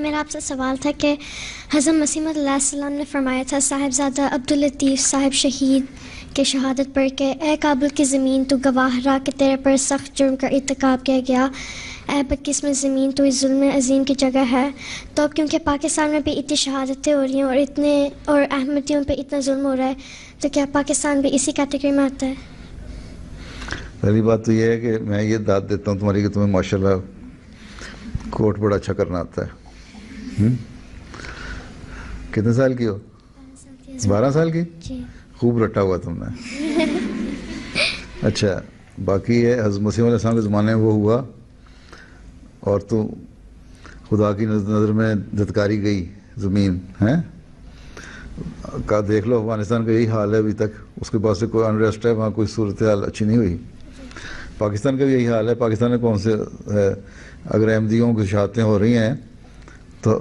मेरा आपसे सवाल था कि हज़रत मसीह मौऊद अलैहि सल्लम ने फरमाया था साहिबजादा अब्दुल लतीफ़ साहिब शहीद के शहादत पढ़ के, ए काबुल की ज़मीन तू गवाह रहा कि तेरे पर सख्त जुर्म का इर्तिकाब किया गया, ए बदकिस्मत ज़मीन तो इस जुल्म अजीम की जगह है। तो अब क्योंकि पाकिस्तान में भी इतनी शहादतें हो रही हैं और अहमदियों पे इतना जुल्म हो रहा है, तो क्या पाकिस्तान भी इसी कैटेगरी में आता है? पहली बात तो यह है कि मैं ये दाद देता हूँ तुम्हारी कि तुम्हें माशाल्लाह कोट बड़ा अच्छा करना आता है। कितने साल की हो? 12 साल की? खूब रटा हुआ तुमने। अच्छा, बाकी है हज़रत मसीह मौऊद के ज़माने में वो हुआ और तो खुदा की नज़र में धत्कारी गई ज़मीन है का। देख लो अफ़गानिस्तान का यही हाल है अभी तक, उसके बाद से कोई अनरेस्ट है, वहाँ कोई सूरत हाल अच्छी नहीं हुई। पाकिस्तान का भी यही हाल है। पाकिस्तान में कौन से है, अगर अहमदियों की शहादतें हो रही हैं तो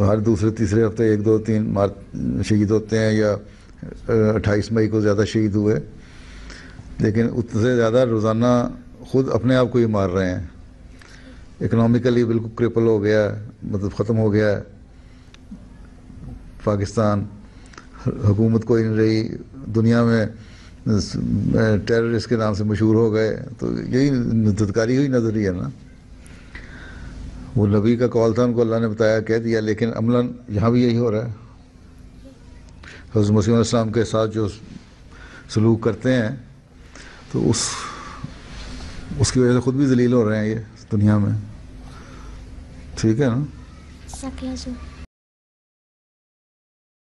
हर दूसरे तीसरे हफ्ते 1 2 3 शहीद होते हैं, या 28 मई को ज़्यादा शहीद हुए, लेकिन उतने ज़्यादा रोज़ाना ख़ुद अपने आप को ही मार रहे हैं। इकनॉमिकली बिल्कुल क्रिपल हो गया, मतलब ख़त्म हो गया है पाकिस्तान। हुकूमत कोई नहीं रही, दुनिया में टेररिस्ट के नाम से मशहूर हो गए। तो यही धत्कारी हुई नज़र ही है ना। वो नबी का कौल था, उनको अल्लाह ने बताया, कह दिया, लेकिन अमलन यहाँ भी यही हो रहा है। हज़रत मसीह मौऊद अलैहि सल्लम के साथ जो सलूक करते हैं तो उसकी वजह से ख़ुद भी ज़लील हो रहे हैं ये दुनिया में। ठीक है ना?